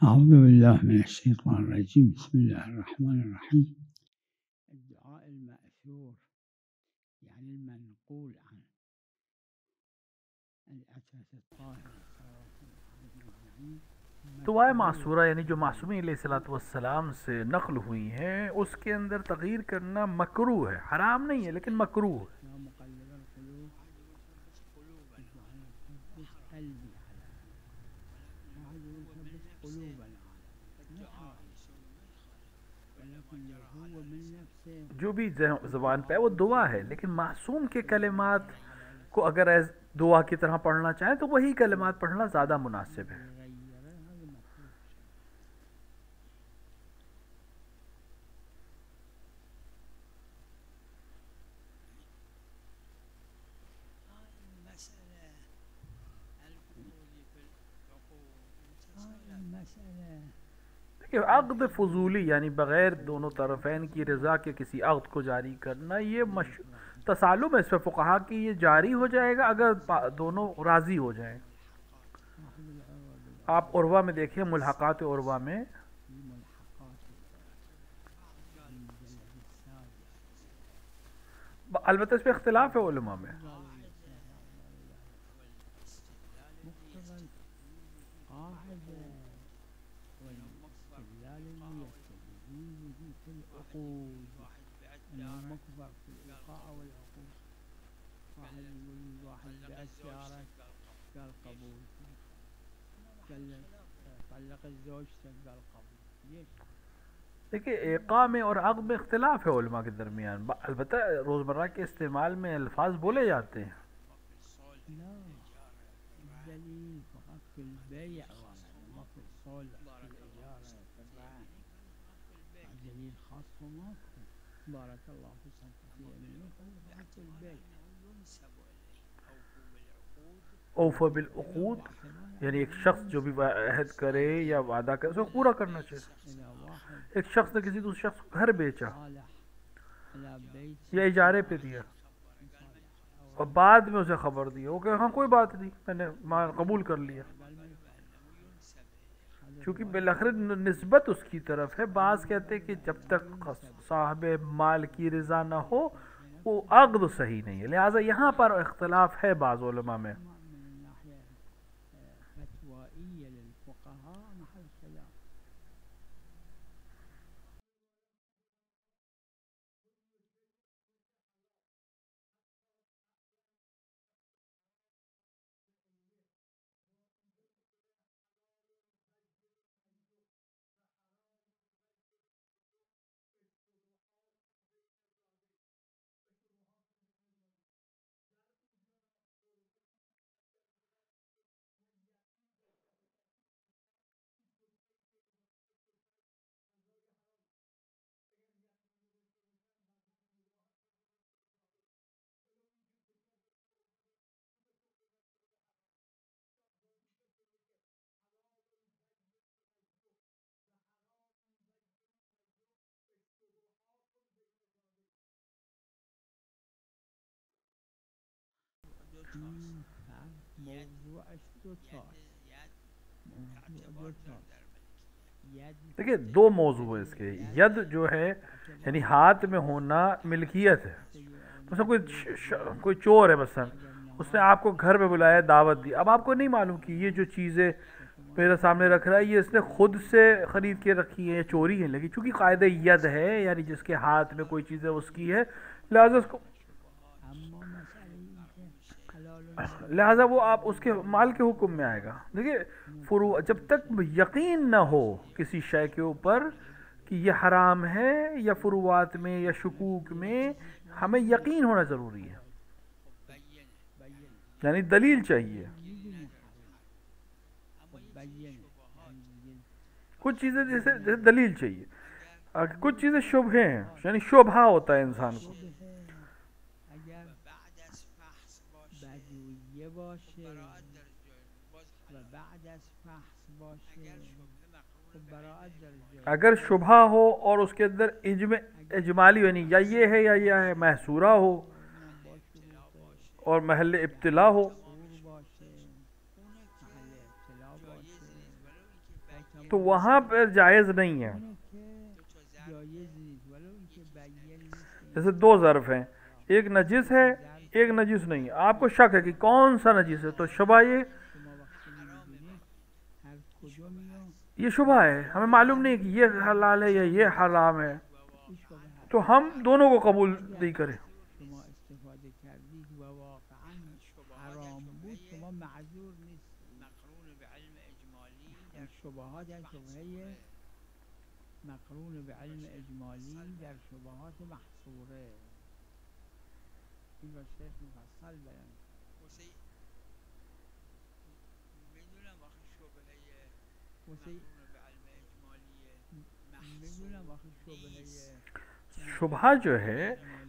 أعوذ بالله من الشيطان الرجيم. بسم الله الرحمن الرحيم. الدعاء المأثور يعني المنقول عن الأساس الطاهر دعائیں معصورہ یعنی جو معصومین علیہ الصلوۃ والسلام سے نقل ہوئی ہیں اس کے اندر تغیر کرنا مکروہ ہے، حرام نہیں ہے لیکن مکروہ ہے۔ جو بھی زبان پہ ہے وہ دعا ہے، لیکن معصوم کے کلمات کو اگر ایز دعا کی طرح پڑھنا چاہیں تو وہی کلمات پڑھنا زیادہ مناسب ہے۔ کہ عقد فضولی یعنی بغیر دونوں طرفین کی رضا کے کسی عقد کو جاری کرنا، یہ تسالم ہے اس پہ فقہا کی، یہ جاری ہو جائے گا اگر دونوں راضی ہو جائیں۔ آپ عروہ میں دیکھیں، ملحقات عروہ میں البتہ اس پہ اختلاف ہے علماء میں۔ دیکھیں ایقاع میں اور عقد میں اختلاف ہے علماء کے درمیان، البتہ روزمرہ کے استعمال میں الفاظ بولے جاتے ہیں۔ اوفا بالعقود یعنی ایک شخص جو بھی عہد کرے یا وعدہ کرے اس کو پورا کرنا چاہیے۔ ایک شخص نے کسی دوسرے شخص کو گھر بیچا یا اجارے پہ دیا اور بعد میں اسے خبر دی، وہ کہ ہاں کوئی بات نہیں، میں نے قبول کر لیا، چونکہ بالآخر نسبت اس کی طرف ہے۔ بعض کہتے ہیں کہ جب تک صاحب مال کی رضا نہ ہو وہ عقد صحیح نہیں ہے، لہٰذا یہاں پر اختلاف ہے بعض علماء میں۔ دیکھیں دو موضوع ہے اس کے۔ ید جو ہے یعنی ہاتھ میں ہونا ملکیت ہے، مثلا کوئی چور ہے، مثلا اس نے آپ کو گھر پہ بلایا، دعوت دی، اب آپ کو نہیں معلوم کہ یہ جو چیزیں میرے سامنے رکھ رہا ہے یہ اس نے خود سے خرید کے رکھی ہے یا چوری ہے، لیکن چونکہ قاعدہ ید ہے یعنی جس کے ہاتھ میں کوئی چیز ہے اس کی ہے، لہذا وہ آپ اس کے مال کے حکم میں آئے گا۔ دیکھیے جب تک یقین نہ ہو کسی شے کے اوپر کہ یہ حرام ہے یا فروعات میں یا شکوک میں، ہمیں یقین ہونا ضروری ہے، یعنی دلیل چاہیے۔ کچھ چیزیں جیسے دلیل چاہیے، کچھ چیزیں شبہے ہیں یعنی شبہہ ہوتا ہے انسان کو۔ اگر شبہہ ہو اور اس کے اندر اجمالی یعنی یا یہ ہے یا یہ ہے، محصورہ ہو اور محل ابتلا ہو، تو وہاں پہ جائز نہیں ہے. جیسے دو ظرف ہیں، ایک نجس ہے ایک نجس نہیں ہے، آپ کو شک ہے کہ کون سا نجس ہے، تو شبہ یہ شبہ ہے، ہمیں معلوم نہیں کہ یہ حلال ہے یا یہ حرام ہے، تو ہم دونوں کو قبول نہیں کریں. شما استفاده کردید و واقعا حرام بود شما معذور نیستید. مقرون به علم اجمالی در شبهات در شبهه مقرون به علم اجمالی در شبهات محصوره. این را شیخ مفصل بیان میدونم واقع شبهه مقرون به علم اجمالی میدونم واقع شبهه شبہ جو ہے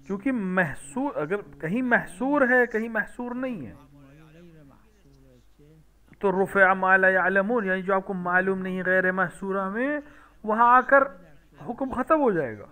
کیونکہ محصور، اگر کہیں محصور ہے کہیں محصور نہیں ہے، تو رفع ما لا یعلمون یعنی جو آپ کو معلوم نہیں غیر محصورہ میں، وہاں آ کر حکم ختم ہو جائے گا.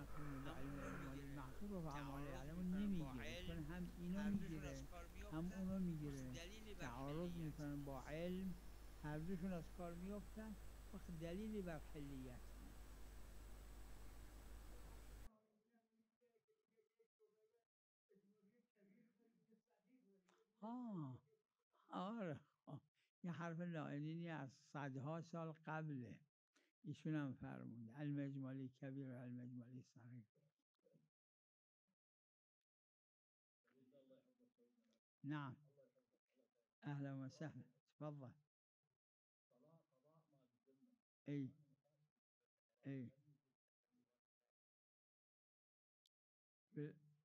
یہ حرف لاعنینی از صدها سال قبله، ایشون هم فرمود علم اجمالی کبیر و علم اجمالی صغیر. نعم اهلا وسهلا تفضل. ای ای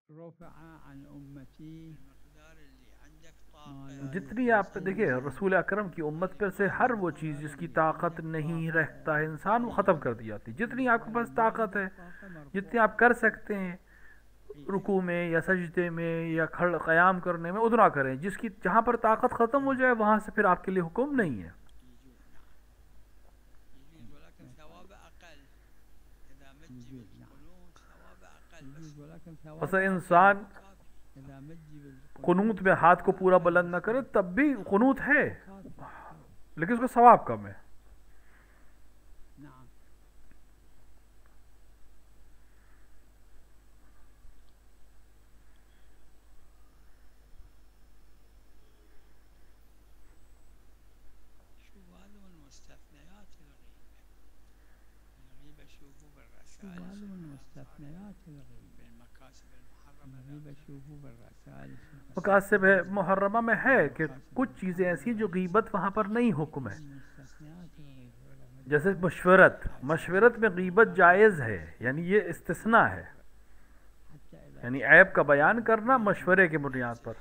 رفع عن امتی جتنی آپ دیکھیں رسول اکرم کی امت پر سے ہر وہ چیز جس کی طاقت نہیں رکھتا ہے انسان، وہ ختم کر دی جاتی. جتنی آپ کے پاس طاقت ہے، جتنی آپ کر سکتے ہیں رکوع میں یا سجدے میں یا قیام کرنے میں، اتنا کریں. جس کی جہاں پر طاقت ختم ہو جائے وہاں سے پھر آپ کے لیے حکم نہیں ہے. بس انسان قنوت میں ہاتھ کو پورا بلند نہ کرے تب بھی قنوت ہے، لیکن اس کا ثواب کم ہے. مقاصد محرمہ میں ہے کہ کچھ چیزیں ایسی جو غیبت وہاں پر نہیں حکم ہے، جیسے مشورت میں غیبت جائز ہے، یعنی یہ استثناء ہے، یعنی عیب کا بیان کرنا مشورے کی بنیاد پر.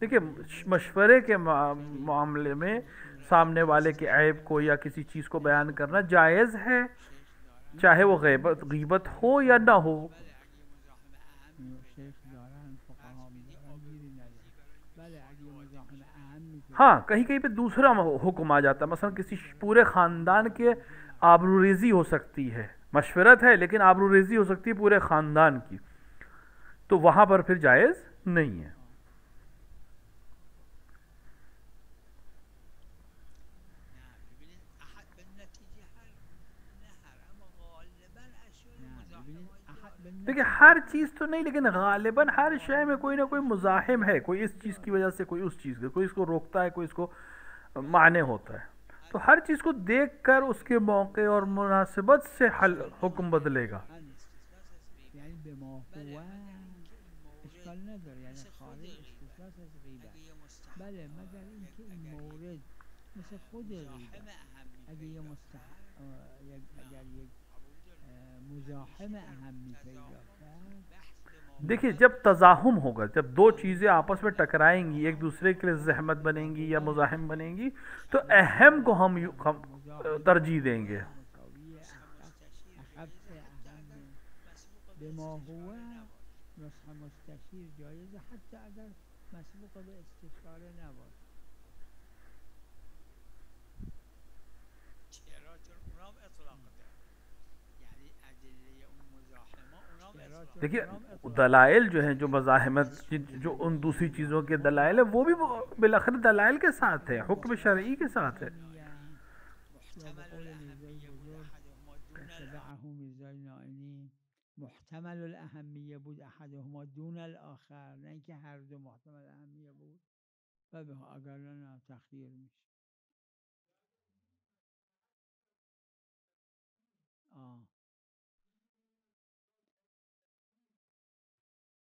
دیکھیں مشورے کے معاملے میں سامنے والے کے عیب کو یا کسی چیز کو بیان کرنا جائز ہے، چاہے وہ غیبت ہو یا نہ ہو. ہاں کہیں کہیں پہ دوسرا حکم آ جاتا ہے، مثلا کسی پورے خاندان کے آبروریزی ہو سکتی ہے، مشورت ہے لیکن آبروریزی ہو سکتی ہے پورے خاندان کی، تو وہاں پر پھر جائز نہیں ہے. دیکھیں ہر چیز تو نہیں، لیکن غالباً ہر شے میں کوئی نہ کوئی مزاحم ہے، کوئی اس چیز کی وجہ سے، کوئی اس چیز کی، کوئی اس کو روکتا ہے، کوئی اس کو مانع ہوتا ہے. تو ہر چیز کو دیکھ کر اس کے موقع اور مناسبت سے حکم بدلے گا. دیکھیے جب تزاحم ہوگا، جب دو چیزیں آپس میں ٹکرائیں گی، ایک دوسرے کے لیے زحمت بنیں گی یا مزاحم بنیں گی، تو اہم کو ہم ترجیح دیں گے. دیکھیے دلائل جو ہیں، جو مزاحمت، جو ان دوسری چیزوں کے دلائل ہیں، وہ بھی بالآخر دلائل کے ساتھ ہے، حکم شرعی کے ساتھ ہے۔ محتمل الاهمیه بود احدهما دون الاخر، نه اینکه هر دو محتمل اهمیه بود و اگر نه تخدیر میشه.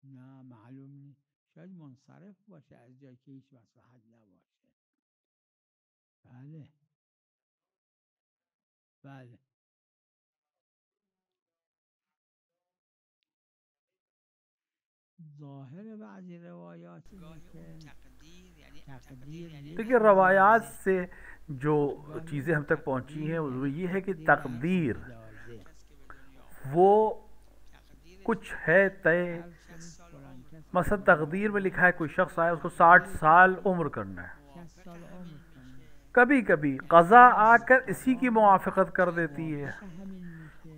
نه معلوم نیست، شاید منصرف باشه از جایی که هیچ مصلحت نباشه. بله بله ظاهر بعضی روایات که تقدیر، دیکھیے روایات سے جو چیزیں ہم تک پہنچی ہیں وہ یہ ہے کہ تقدیر وہ کچھ ہے طے، مثلا تقدیر میں لکھا ہے کوئی شخص آیا اس کو 60 سال عمر کرنا ہے، کبھی کبھی قضا آ کر اسی کی موافقت کر دیتی ہے،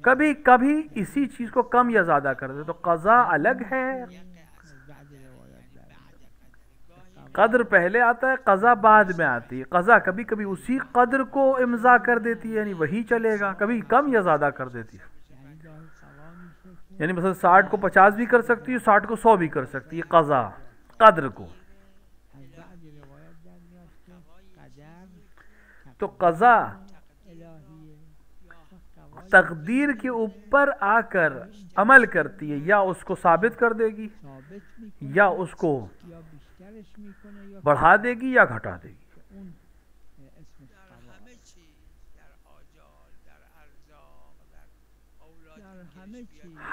کبھی کبھی اسی چیز کو کم یا زیادہ کر دیتے، تو قضا الگ ہے، قدر پہلے آتا ہے، قضا بعد میں آتی ہے۔ قضا کبھی کبھی اسی قدر کو امضا کر دیتی ہے، یعنی وہی چلے گا، کبھی کم یا زیادہ کر دیتی ہے، یعنی مثلا 60 کو 50 بھی کر سکتی ہے، 60 کو 100 بھی کر سکتی ہے، قضا قدر کو۔ تو قضا تقدیر کے اوپر آ کر عمل کرتی ہے، یا اس کو ثابت کر دے گی، یا اس کو بڑھا دے گی یا گھٹا دے گی۔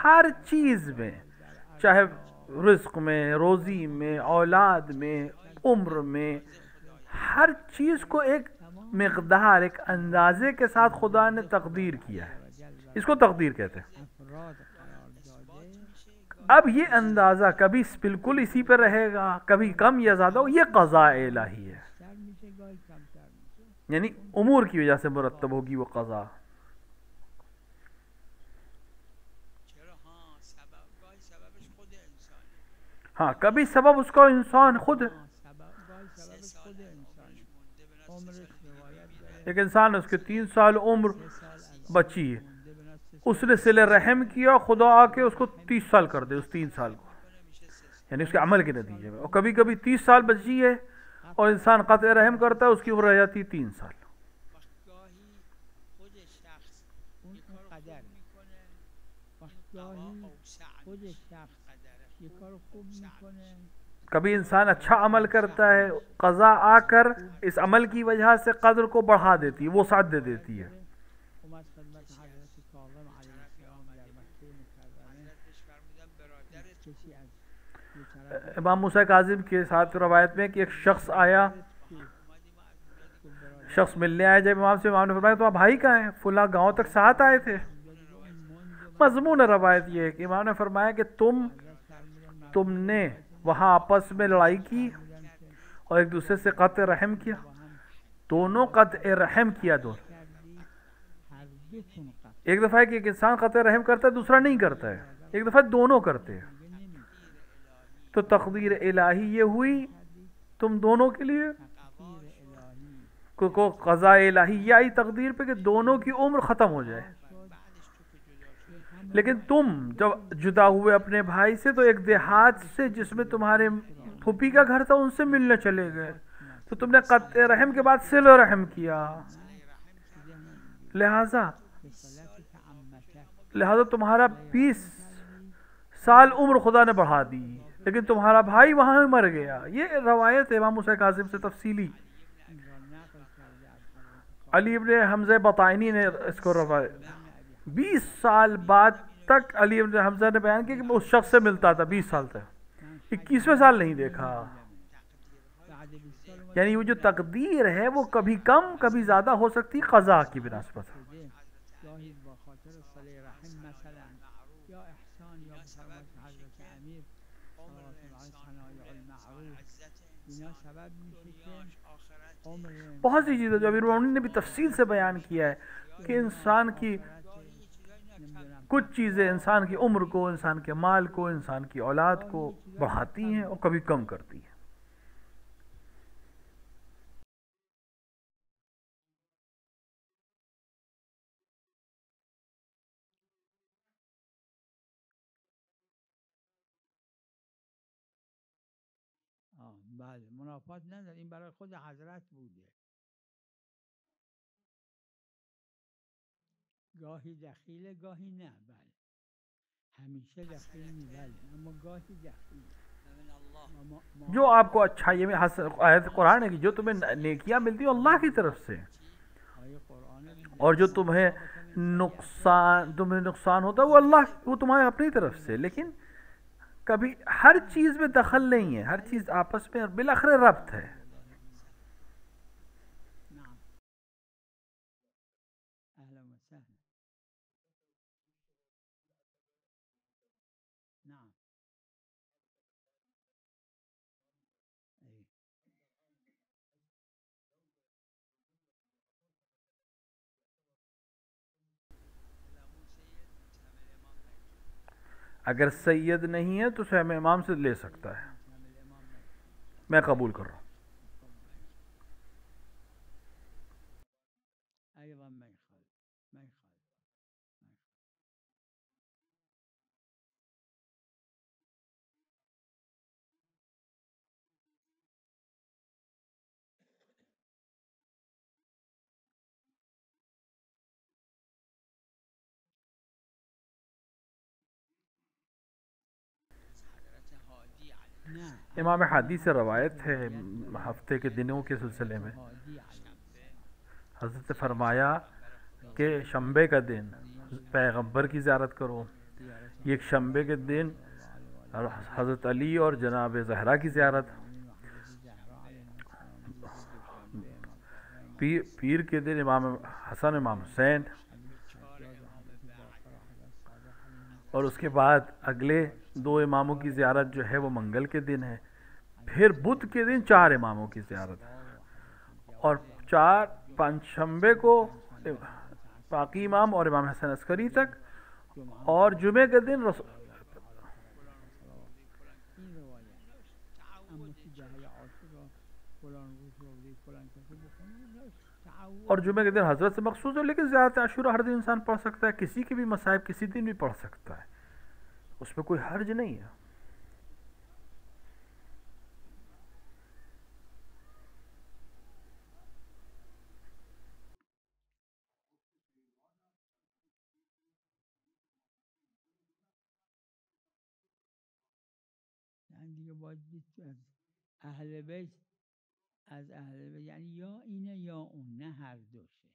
ہر چیز میں، چاہے رزق میں، روزی میں، اولاد میں، عمر میں، ہر چیز کو ایک مقدار، ایک اندازے کے ساتھ خدا نے تقدیر کیا ہے، اس کو تقدیر کہتے ہیں۔ اب یہ اندازہ کبھی بالکل اسی پہ رہے گا، کبھی کم یا زیادہ ہو، یہ قضاء الہی ہے، یعنی امور کی وجہ سے مرتب ہوگی وہ قضا۔ ہاں کبھی سبب اس کا انسان خود ہے، ایک انسان اس کے 3 سال عمر بچی ہے، اس نے صلہ رحم کیا، خدا آ کے اس کو 30 سال کر دے، اس 3 سال کو، یعنی اس کے عمل کے نتیجے میں۔ اور کبھی کبھی 30 سال بچی ہے اور انسان قطع رحم کرتا ہے، اس کی عمر رہ جاتی 3 سال۔ کبھی انسان اچھا عمل کرتا ہے، قضا آ کر اس عمل کی وجہ سے قدر کو بڑھا دیتی ہے، وسعت دے دیتی ہے۔ امام موسیٰ کاظم کے ساتھ روایت میں کہ ایک شخص آیا، شخص ملنے آیا جب امام سے، امام نے فرمایا تمہارا بھائی کہاں ہے؟ فلاں گاؤں تک ساتھ آئے تھے۔ مضمون روایت یہ ہے کہ امام نے فرمایا کہ تم نے وہاں آپس میں لڑائی کی اور ایک دوسرے سے قطع رحم کیا، دونوں قطع رحم کیا، ایک دفعہ کہ ایک انسان قطع رحم کرتا ہے، دوسرا نہیں کرتا ہے، ایک دفعہ دونوں کرتے ہیں۔ تو تقدیر الہی یہ ہوئی تم دونوں کے لیے، کو قضاء الہی یہ آئی تقدیر پہ کہ دونوں کی عمر ختم ہو جائے۔ لیکن تم جب جدا ہوئے اپنے بھائی سے تو ایک دیہات سے جس میں تمہارے پھوپھی کا گھر تھا ان سے ملنے چلے گئے، تو تم نے قطع رحم کے بعد صلہ رحم کیا، لہذا تمہارا 20 سال عمر خدا نے بڑھا دی، لیکن تمہارا بھائی وہاں مر گیا۔ یہ روایت ہے امام موسیٰ کاظم سے تفصیلی۔ علی ابن حمزہ بطائنی نے اس کو روایت 20 سال بعد تک علی ابن حمزہ نے بیان کیا کہ میں اس شخص سے ملتا تھا 20 سال تک، 21ویں سال نہیں دیکھا۔ یعنی وہ جو تقدیر ہے وہ کبھی کم کبھی زیادہ ہو سکتی، قضا کی بنسبت۔ بہت سی چیزیں جو امیر المومنین نے بھی تفصیل سے بیان کیا ہے کہ انسان کی کچھ چیزیں انسان کی عمر کو، انسان کے مال کو، انسان کی اولاد کو بڑھاتی ہیں اور کبھی کم کرتی ہیں۔ بله منافات نداره، این برای خود حضرت بوده، گاهی دخیله گاهی نه، بله ہمیشہ دخیل نہیں، بله اما گاهی دخیل۔ جو آپ کو اچھا، یہ آیت قرآن ہے کہ جو تمہیں نیکیاں ملتی ہیں اللہ کی طرف سے، اور جو تمہیں نقصان ہوتا ہے وہ تمہارے اپنی طرف سے، لیکن کبھی ہر چیز میں دخل نہیں ہے، ہر چیز آپس میں بالآخر ربط ہے۔ اگر سید نہیں ہے تو سہم امام سے لے سکتا ہے، میں قبول کر رہا ہوں۔ امام حادی سے روایت ہے ہفتے کے دنوں کے سلسلے میں، حضرت نے فرمایا کہ شنبے کا دن پیغمبر کی زیارت کرو، ایک شنبے کے دن حضرت علی اور جناب زہرا کی زیارت، پیر کے دن امام حسن امام حسین، اور اس کے بعد اگلے 2 اماموں کی زیارت جو ہے وہ منگل کے دن ہے، پھر بدھ کے دن 4 اماموں کی زیارت، اور 5 شنبے کو باقی امام اور امام حسن عسکری تک، اور جمعے کے دن حضرت سے مخصوص ہے، لیکن زیارت عاشوراء ہر دن انسان پڑھ سکتا ہے، کسی کی بھی مصائب کسی دن بھی پڑھ سکتا ہے، اس میں کوئی حرج نہیں ہے۔ دیگه باید دید از اهل بیت، یعنی یا اینه یا اون، نه هر دوشه،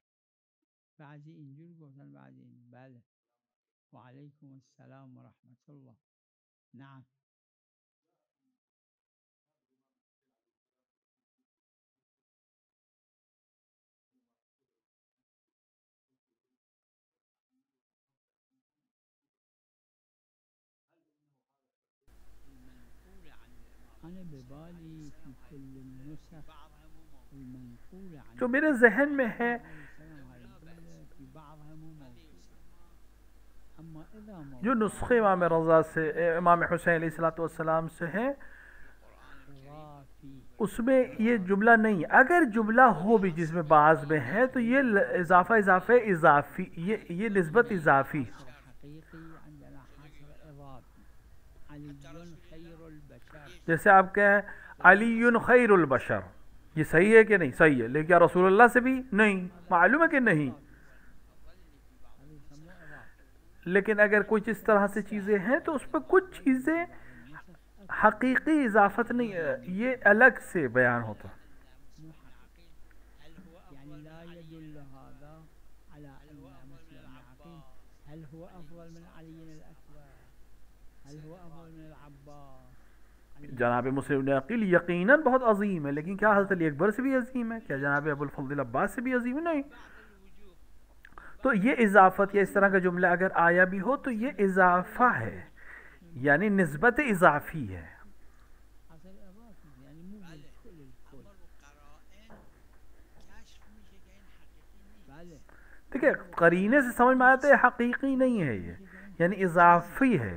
بعضی اینجور گفتن بعضی این. بله و علیکم السلام و رحمت الله. نعم جو میرے ذہن میں ہے جو نسخے امام رضا سے، امام حسین علیہ السلام سے ہیں، اس میں یہ جملہ نہیں ہے، اگر جملہ ہو بھی جس میں بعض میں ہے تو یہ اضافی، یہ نسبت اضافی، جیسے آپ کہیں علی خیر البشر، یہ صحیح ہے کہ نہیں؟ صحیح ہے، لیکن کیا رسول اللہ سے بھی نہیں؟ معلوم ہے کہ نہیں، لیکن اگر کچھ اس طرح سے چیزیں ہیں تو اس پہ کچھ چیزیں حقیقی اضافت نہیں ہے، یہ الگ سے بیان ہوتا۔ جناب مسلم بن عقیل یقیناً بہت عظیم ہے، لیکن کیا حضرت علی اکبر سے بھی عظیم ہے؟ کیا جناب ابو الفضل عباس سے بھی عظیم ہے؟ نہیں۔ تو یہ اضافت یا اس طرح کا جملہ اگر آیا بھی ہو تو یہ اضافہ ہے، یعنی نسبت اضافی ہے۔ دیکھیں قرینے سے سمجھ میں آتا ہے حقیقی نہیں ہے یہ، یعنی اضافی ہے.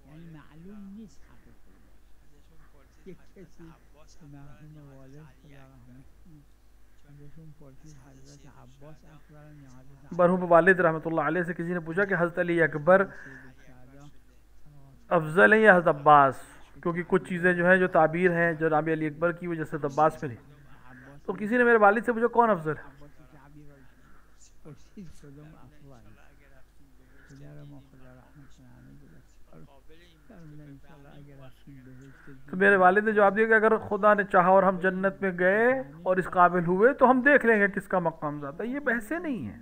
یعنی معلوم نیست حقیقی یک کسی که مرحوم والد خدا رحمت کنه ازشون پرسید حضرت عباس اکبرن یا حضرت مرحوم والد رحمۃ اللہ علیہ سے کسی نے پوچھا کہ حضرت علی اکبر افضل ہیں یا حضرت عباس، کیونکہ کچھ چیزیں جو ہیں جو تعبیر ہیں جناب علی اکبر کی وجہ سے عباس میں نہیں. تو کسی نے میرے والد سے پوچھا کون افضل ہے؟ عباس تعبیر پرسید کدوم افضل پدر ما خدا رحمت کنه همه تو میرے والد نے جواب دیا کہ اگر خدا نے چاہا اور ہم جنت میں گئے اور اس قابل ہوئے تو ہم دیکھ لیں گے کس کا مقام زیادہ. یہ بحثیں نہیں ہیں.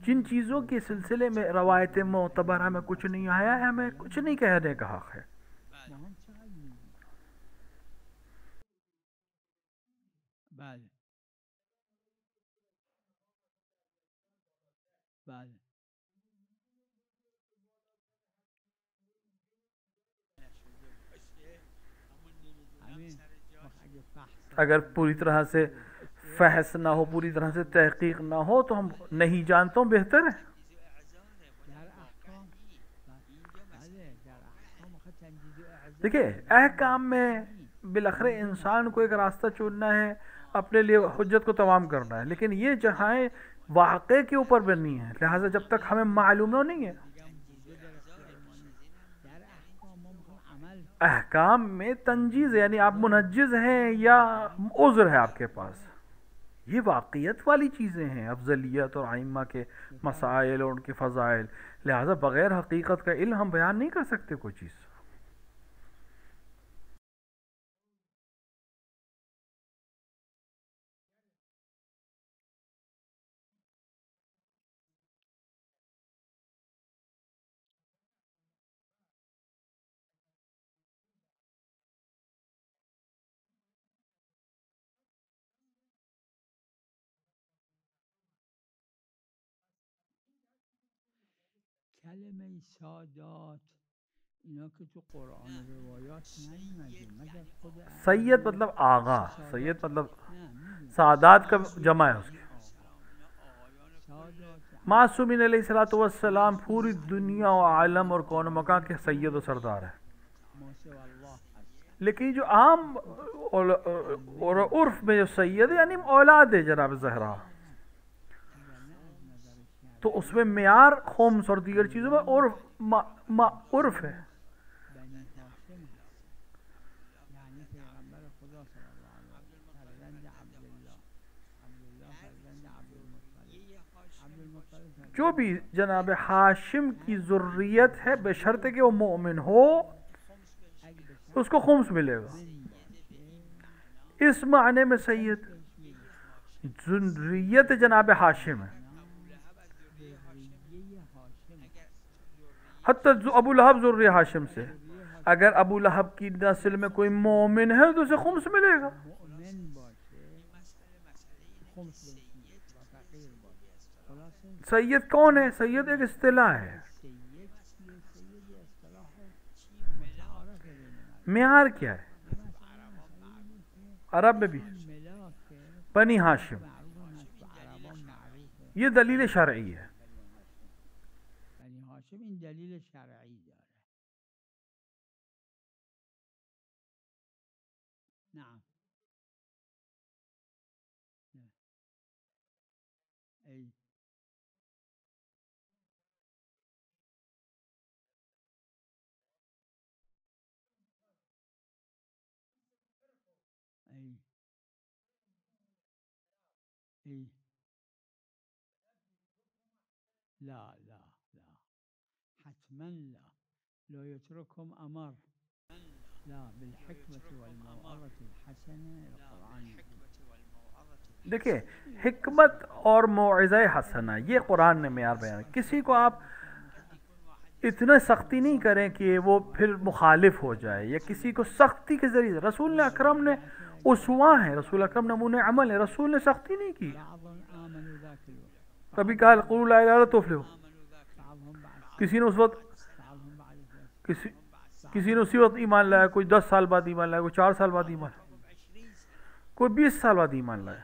جن چیزوں کے سلسلے میں روایت معتبرہ میں کچھ نہیں آیا ہے ہمیں کچھ نہیں کہنے کا حق ہے. بله بله اگر پوری طرح سے فحص نہ ہو، پوری طرح سے تحقیق نہ ہو تو ہم نہیں جانتا ہوں بہتر ہے. دیکھیں احکام میں بالاخره انسان کو ایک راستہ چننا ہے، اپنے لیے حجت کو تمام کرنا ہے، لیکن یہ جہاں واقع کے اوپر بننی ہے، لہٰذا جب تک ہمیں معلوم نہیں ہے. احکام میں تنجیز ہے، یعنی آپ منجز ہیں یا عذر ہے آپ کے پاس، یہ واقعیت والی چیزیں ہیں، افضلیت اور ائمہ کے مسائل اور ان کے فضائل. لہٰذا بغیر حقیقت کا علم ہم بیان نہیں کر سکتے کوئی چیز. کلمه سادات اینا که تو قرآن و روایات نیومده مگر خود سید مطلب آغا، سید مطلب سادات کا جمع ہے اس کی. معصومین علیہ الصلوۃ والسلام پوری دنیا و عالم اور کون و مکان کے سید و سردار ہے، لیکن جو عام اور عرف میں جو سید ہے یعنی اولاد ہے جناب زہرا، تو اس میں معیار خمس اور دیگر چیزوں میں عرف ہے. جو بھی جناب ہاشم کی ذریت ہے بشرط کہ وہ مومن ہو اس کو خمس ملے گا. اس معنی میں سید ذریت جناب ہاشم ہے. حتی ابو لہب ذریہ ہاشم سے، اگر ابو لہب کی نسل میں کوئی مومن ہے تو اسے خمس ملے گا. سید کون ہے؟ سید ایک اصطلاح ہے. معیار کیا ہے؟ عرب میں بھی بنی ہاشم، یہ دلیل شرعی ہے. بنی هاشم این دلیل شرعی داره. نعم. ای ای ای لا لا لا حتما لا لا يتركهم أمر لا بالحكمة والموعظة الحسنة القرآن. دیکھیں حکمت اور موعظہ حسنہ یہ قرآن نے معیار بیان ہے. کسی کو آپ اتنا سختی نہیں کریں کہ وہ پھر مخالف ہو جائے، یا کسی کو سختی کے ذریعے. رسول اکرم نے اسوہ ہے، رسول اکرم نمونہ عمل ہے، رسول نے سختی نہیں کی. کبھی کہا قولوا لا الہ الا اللہ تفلحوا، کسی نے اس وقت کسی نے اسی وقت ایمان لایا، کوئی 10 سال بعد ایمان لایا، کوئی 4 سال بعد ایمان لایا، کوئی 20 سال بعد ایمان لایا.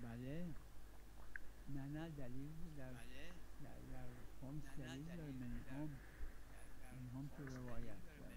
بله نه دلیل در خمس دلیل داره. منهم تو روایت داره.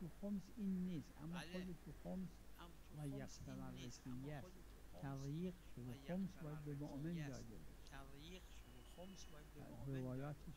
تو خمس این نیست، اما خود تو خمس و یقسم الرسیت تضییق شده. خمس باید به مؤمن داده بشه. روایاتش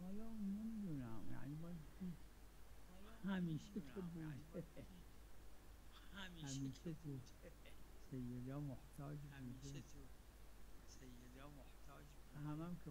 حالا نمیدونم، یعنی باید همیشه که بوده، همیشه تو سیدا محتاج بوده، هم که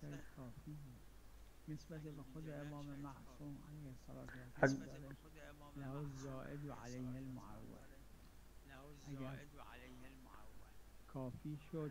شاید کافی بود. نسبت به خود امام معصوم علیه السلام له الزائد و علیه المعول، اگر کافی شد.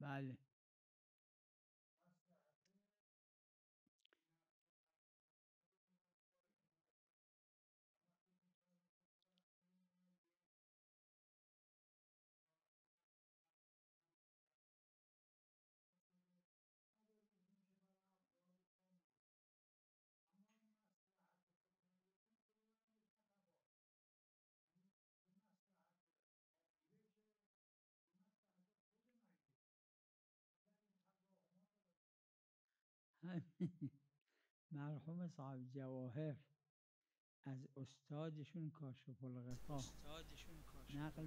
بله مرحوم صاحب جواهر از استادشون کاشف الغطا نقل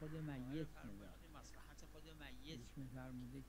خود میت ایشون فرموده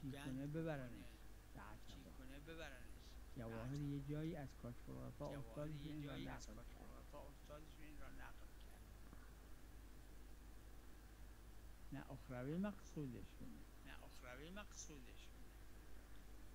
چی کنه ببرنش جواهر یه جایی از کاشف الغطا استادشون این را نقل کرد. نه اخروی مقصودشونه.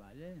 بله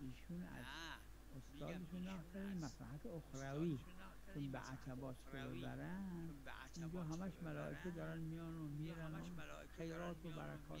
ایشون از استادشون نقل کرد مصلحت اخروی، چون به عتبات که ببرن اینجا همش ملائکه دارن میان و میرن و خیرات و برکات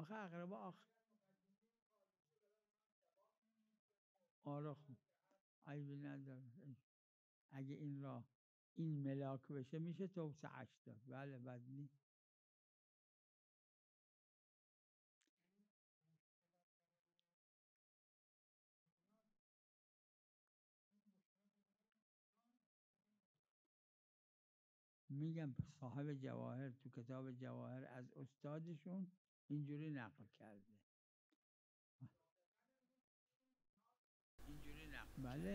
آخه اقربا آره خب عیبی نداره. اگه این را این ملاک بشه میشه توسعش داد. بله بد نیست. میگم صاحب جواهر تو کتاب جواهر از استادشون اینجوری نقل کرده. بله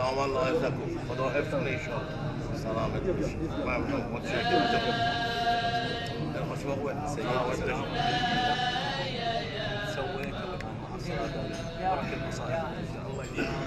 دام الله عزكم خدا حفظكم ان شاء الله. سلامت باشید. ممنون، متشکرم. در خوش وقت سلامت باشید. سويت مع الصلاه بارك المصائب ان شاء الله.